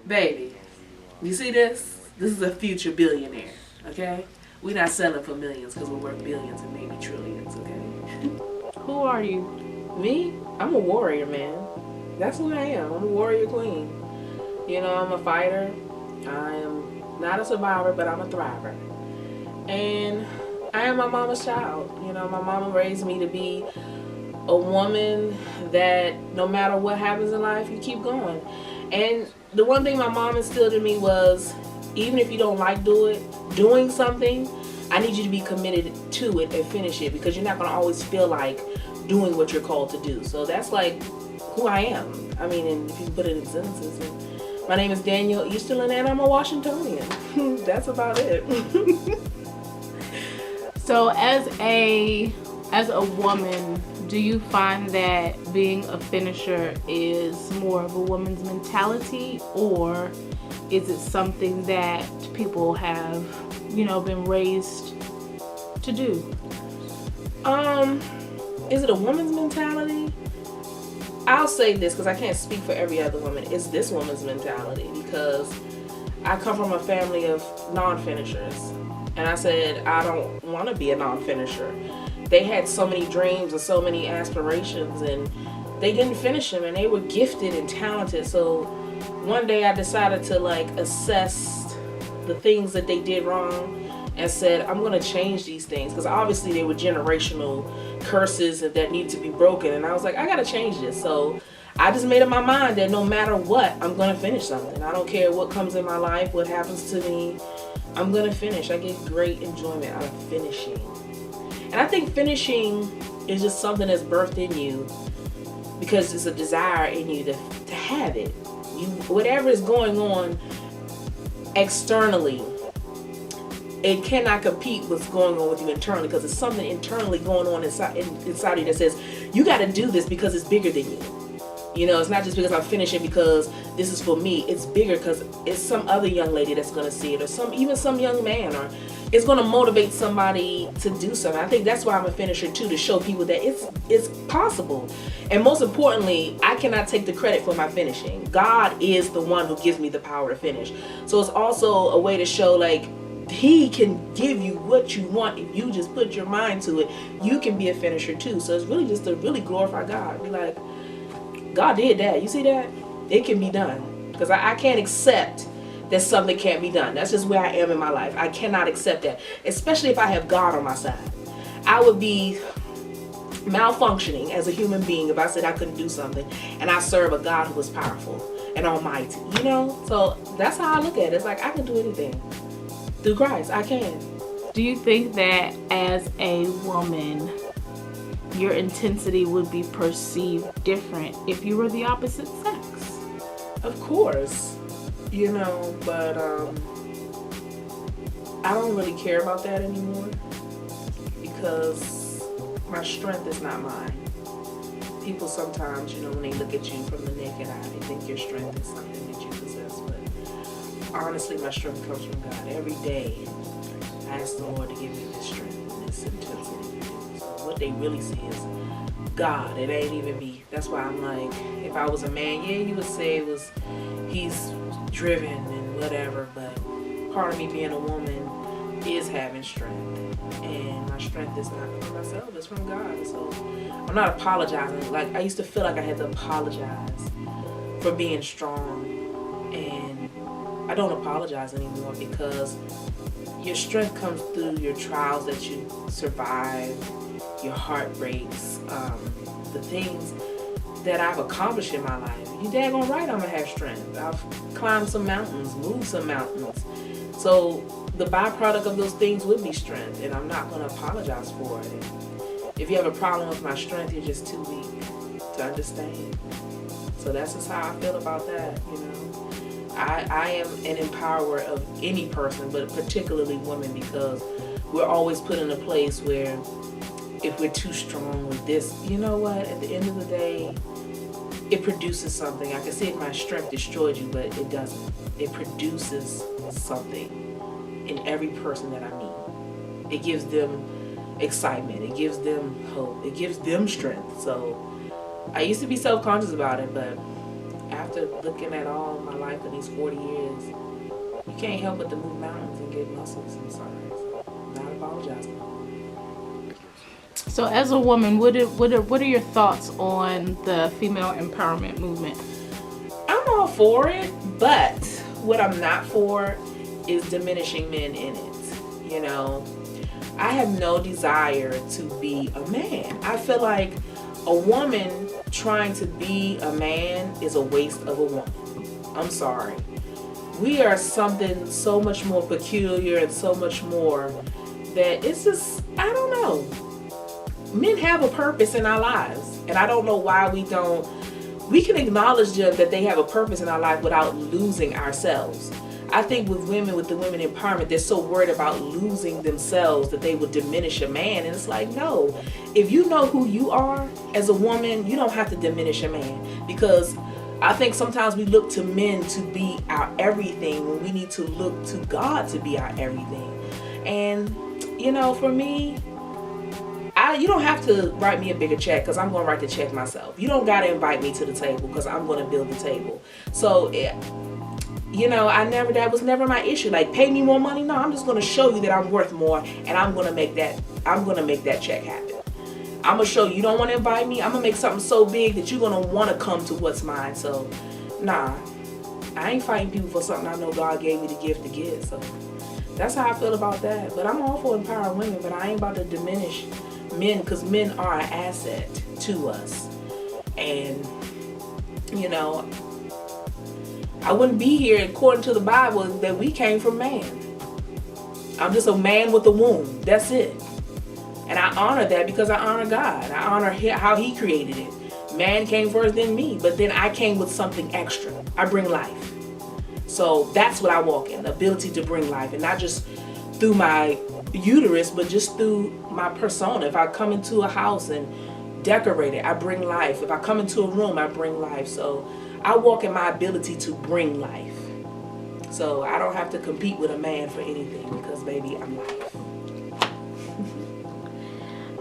Baby, you see this? This is a future billionaire, okay? We're not selling for millions because we're worth billions and maybe trillions, okay? Who are you? Me? I'm a warrior, man. That's who I am. I'm a warrior queen. You know, I'm a fighter. I am not a survivor, but I'm a thriver. And I am my mama's child. You know, my mama raised me to be a woman that no matter what happens in life, you keep going. And the one thing my mom instilled in me was, even if you don't like doing something, I need you to be committed to it and finish it, because you're not going to always feel like doing what you're called to do. So that's like who I am. I mean, and if you put it in sentences. And my name is Danielle Easterlin, and I'm a Washingtonian. That's about it. So as a woman, do you find that being a finisher is more of a woman's mentality, or is it something that people have, been raised to do? Is it a woman's mentality? I'll say this because I can't speak for every other woman. It's this woman's mentality, because I come from a family of non-finishers. And I said, I don't want to be a non-finisher. They had so many dreams and so many aspirations, and they didn't finish them, and they were gifted and talented. So one day I decided to assess the things that they did wrong and said, I'm going to change these things, because obviously they were generational curses that needed to be broken. And I was like, I got to change this. So I just made up my mind that no matter what, I'm going to finish something. I don't care what comes in my life, what happens to me, I'm going to finish. I get great enjoyment out of finishing. And I think finishing is just something that's birthed in you because it's a desire in you to have it. Whatever is going on externally, it cannot compete with what's going on with you internally, because it's something internally going on inside you that says, you got to do this because it's bigger than you. It's not just because I'm finishing because this is for me. It's bigger because it's some other young lady that's going to see it, or even some young man, or it's going to motivate somebody to do something. I think that's why I'm a finisher too, to show people that it's possible. And most importantly, I cannot take the credit for my finishing. God is the one who gives me the power to finish. So it's also a way to show He can give you what you want if you just put your mind to it. You can be a finisher too. So it's really just to really glorify God. Be like, God did that. You see that? It can be done. Because I can't accept that something can't be done. That's just where I am in my life. I cannot accept that. Especially if I have God on my side. I would be malfunctioning as a human being if I said I couldn't do something and I serve a God who is powerful and almighty. So that's how I look at it. It's like, I can do anything. Through Christ, I can. Do you think that as a woman, your intensity would be perceived different if you were the opposite sex? Of course, but I don't really care about that anymore, because my strength is not mine. People sometimes, when they look at you from the naked eye, they think your strength is something that you possess, but honestly, my strength comes from God. Every day, I ask the Lord to give me this strength and this intensity. So what they really see is God. It ain't even me. That's why I'm like, if I was a man, yeah, you would say he's driven and whatever, but part of me being a woman is having strength. And my strength is not from myself, it's from God. So I'm not apologizing. I used to feel like I had to apologize for being strong. And I don't apologize anymore, because your strength comes through your trials that you survive, your heartbreaks, the things that I've accomplished in my life. You daggone right I'm going to have strength. I've climbed some mountains, moved some mountains. So the byproduct of those things would be strength, and I'm not going to apologize for it. And if you have a problem with my strength, you're just too weak to understand. So that's just how I feel about that, I am an empowerer of any person, but particularly women, because we're always put in a place where if we're too strong with this, you know what, at the end of the day, it produces something. I can say my strength destroyed you, but it doesn't. It produces something in every person that I meet. It gives them excitement. It gives them hope. It gives them strength. So I used to be self-conscious about it, but after after looking at all my life for these 40 years, you can't help but to move mountains and get muscles. I'm sorry. Not apologizing. So, as a woman, what are your thoughts on the female empowerment movement? I'm all for it, but what I'm not for is diminishing men in it. You know, I have no desire to be a man. I feel like a woman trying to be a man is a waste of a woman. I'm sorry. We are something so much more peculiar and so much more that it's just, I don't know. Men have a purpose in our lives, and I don't know why we can acknowledge them that they have a purpose in our life without losing ourselves. I think with the women empowerment, they're so worried about losing themselves that they would diminish a man. And it's like, no, if you know who you are as a woman, you don't have to diminish a man, because I think sometimes we look to men to be our everything when we need to look to God to be our everything. And, you know, for me, you don't have to write me a bigger check, because I'm going to write the check myself. You don't got to invite me to the table, because I'm going to build the table. So, you know, that was never my issue. Like, pay me more money? No, I'm just going to show you that I'm worth more, and I'm going to make that check happen. I'm going to show you don't want to invite me. I'm going to make something so big that you're going to want to come to what's mine. So, nah, I ain't fighting people for something I know God gave me the gift to give. So, that's how I feel about that. But I'm all for empowering women, but I ain't about to diminish men, because men are an asset to us. And, you know, I wouldn't be here according to the Bible that we came from man. I'm just a man with a womb. That's it. And I honor that because I honor God. I honor how He created it. Man came first, then me. But then I came with something extra. I bring life. So that's what I walk in, the ability to bring life. And not just through my uterus, but just through my persona. If I come into a house and decorate it, I bring life. If I come into a room, I bring life. So I walk in my ability to bring life. So I don't have to compete with a man for anything, because baby, I'm life.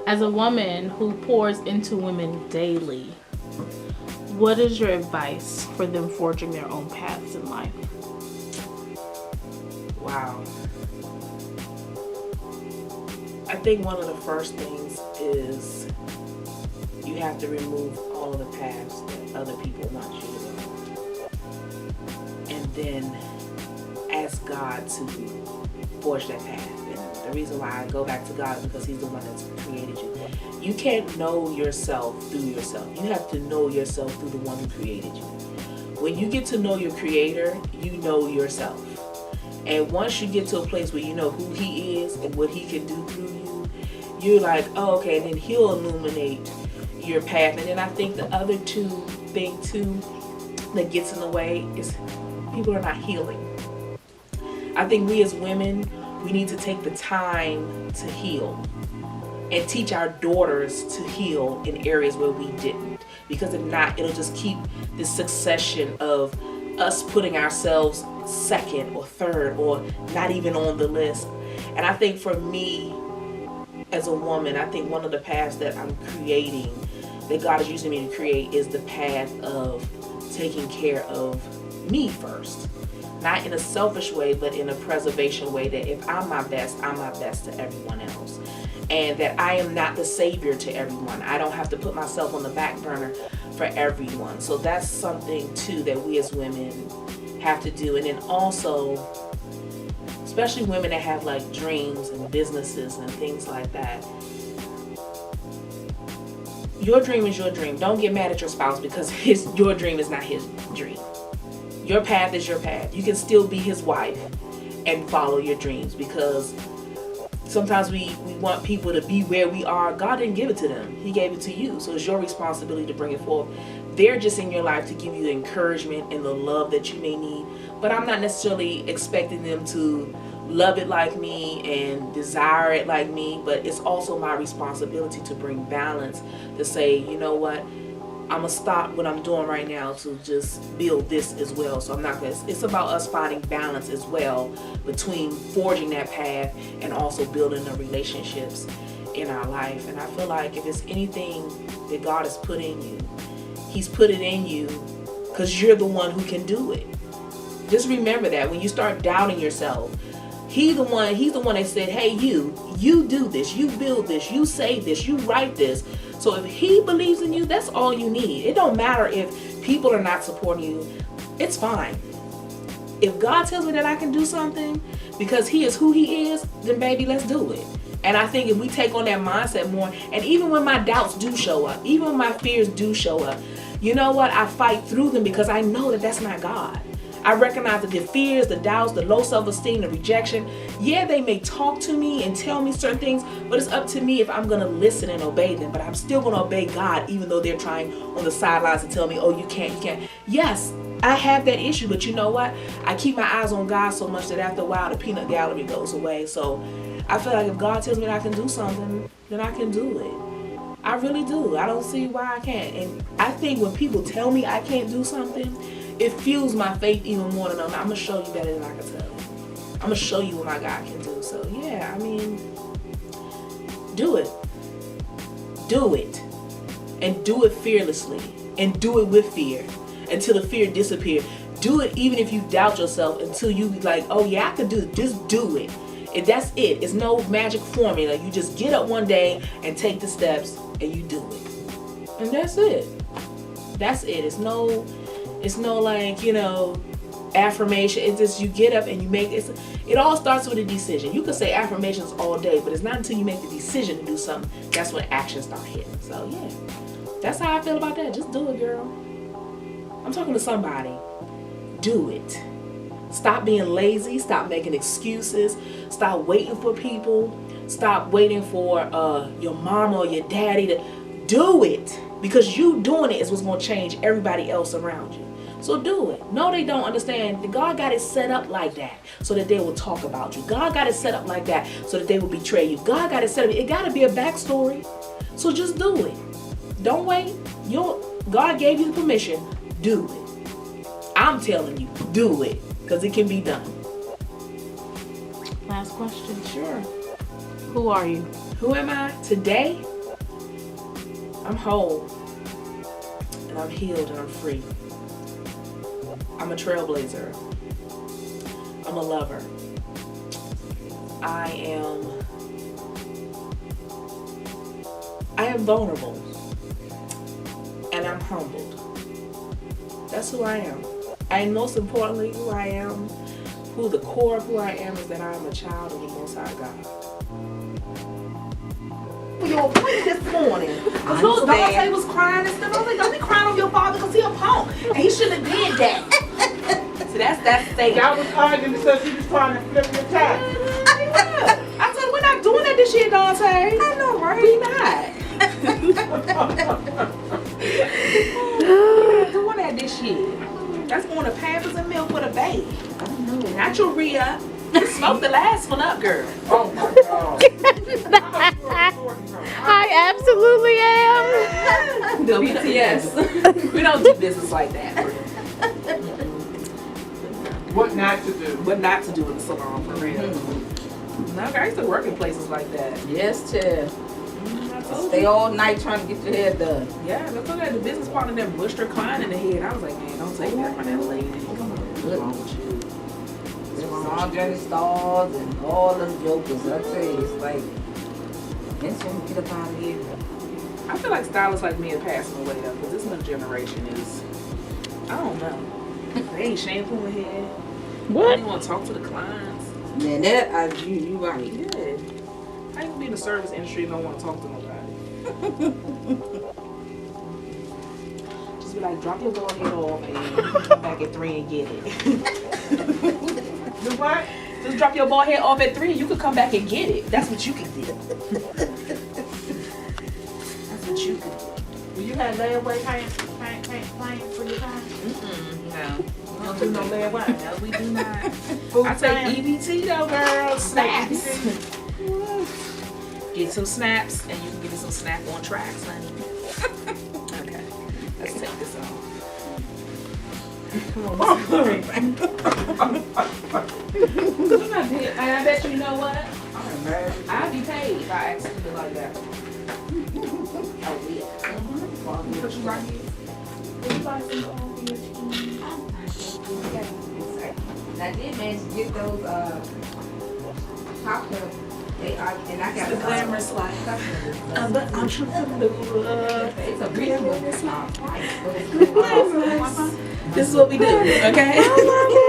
As a woman who pours into women daily, what is your advice for them forging their own paths in life? Wow. I think one of the first things is you have to remove all of the paths that other people want you to go. And then ask God to forge that path. And the reason why I go back to God is because He's the one that's created you. You can't know yourself through yourself. You have to know yourself through the one who created you. When you get to know your Creator, you know yourself. And once you get to a place where you know who He is and what He can do through you, you're like, oh, okay, and then He'll illuminate your path. And then I think the other thing too that gets in the way is people are not healing. I think we as women, we need to take the time to heal and teach our daughters to heal in areas where we didn't. Because if not, it'll just keep this succession of us putting ourselves second or third or not even on the list. And I think for me as a woman, I think one of the paths that I'm creating, that God is using me to create, is the path of taking care of me first. Not in a selfish way, but in a preservation way, that if I'm my best to everyone else. And that I am not the savior to everyone. I don't have to put myself on the back burner for everyone. So that's something too that we as women have to do. And then also, especially women that have like dreams and businesses and things like that, your dream is your dream. Don't get mad at your spouse because your dream is not his dream. Your path is your path. You can still be his wife and follow your dreams, because sometimes we want people to be where we are. God didn't give it to them. He gave it to you. So it's your responsibility to bring it forth. They're just in your life to give you the encouragement and the love that you may need. But I'm not necessarily expecting them to love it like me and desire it like me. But it's also my responsibility to bring balance, to say, you know what? I'm going to stop what I'm doing right now to just build this as well. So I'm not going to, it's about us finding balance as well between forging that path and also building the relationships in our life. And I feel like if it's anything that God has put in you, He's put it in you because you're the one who can do it. Just remember that when you start doubting yourself, he's the one that said, hey, you do this, you build this, you say this, you write this. So if he believes in you, that's all you need. It don't matter if people are not supporting you. It's fine. If God tells me that I can do something because he is who he is, then baby, let's do it. And I think if we take on that mindset more, and even when my doubts do show up, even when my fears do show up, you know what? I fight through them because I know that that's not God. I recognize that the fears, the doubts, the low self-esteem, the rejection, yeah, they may talk to me and tell me certain things, but it's up to me if I'm going to listen and obey them. But I'm still going to obey God, even though they're trying on the sidelines to tell me, oh, you can't. Yes, I have that issue, but you know what? I keep my eyes on God so much that after a while, the peanut gallery goes away. So I feel like if God tells me that I can do something, then I can do it. I really do. I don't see why I can't. And I think when people tell me I can't do something, it fuels my faith even more than I'm going to show you better than I can tell you. I'm going to show you what my God can do. So yeah, I mean, do it. Do it. And do it fearlessly. And do it with fear until the fear disappears. Do it even if you doubt yourself until you be like, oh yeah, I can do it. Just do it. And that's it. It's no magic formula. You just get up one day and take the steps and you do it. And that's it. That's it. It's no like, affirmation. It's just you get up and you make it. It all starts with a decision. You could say affirmations all day, but it's not until you make the decision to do something that's when actions start hitting. So yeah, that's how I feel about that. Just do it, girl. I'm talking to somebody. Do it. Stop being lazy. Stop making excuses. Stop waiting for people. Stop waiting for your mama or your daddy to do it. Because you doing it is what's going to change everybody else around you. So do it. No, they don't understand. God got it set up like that so that they will talk about you. God got it set up like that so that they will betray you. God got it set up. It got to be a backstory. So just do it. Don't wait. God gave you the permission. Do it. I'm telling you, do it. Because it can be done. Last question. Sure. Who are you? Who am I? Today, I'm whole. And I'm healed and I'm free. I'm a trailblazer. I'm a lover. I am vulnerable. And I'm humbled. That's who I am. And most importantly, who I am, the core of who I am is that I am a child of the Most High God. For your appointment this morning. Because little Dante was crying and stuff. I was like, don't be crying on your father because he a punk. And he shouldn't have did that. So that's Satan. Y'all was arguing because he was trying to flip your tire. I said, we're not doing that this year, Dante. I know, right? We not. We're not doing that this year. That's going to Pampers and milk for the baby. I know. Not your re-up. You smoked the last one up, girl. Oh my God. I absolutely am. No, BTS. We don't do business like that. What not to do? What not to do in the salon, for real. No, I used to work in places like that. Yes, Chad. I told Stay you. all night trying to get your hair done. Yeah, look at the business partner that pushed her client in the head. I was like, man, don't take that from that lady. What's wrong with you? Sandra stars and all them jokers. I tell you, it's like, that's when we get up out of here. I feel like stylists like me are passing away though, because this new generation is, I don't know. They ain't shampooing hair. What? They don't want to talk to the clients. Man, you right. Yeah. How you be in the service industry and don't want to talk to nobody? Just be like, drop your ball head off and come back at 3 and get it. The what? Just drop your ball head off at 3 and you could come back and get it. That's what you can do. That's what you can do. Do you have layaway clients for your clients? No. We don't do no layaway. No, we do not. Food I take stamps? EBT though, girl. Snaps. EBT? Get some snaps and you can get me some snap on tracks, honey. Okay. Let's take this off. Come on. I bet you know what? I'm mad. I'd be paid if I actually did like that. Oh, yeah. Put you right here. Put you right here. Now, did man get those popped up? They are, and I got The glamorous life. But I'm It's a real one. This is what we do, okay?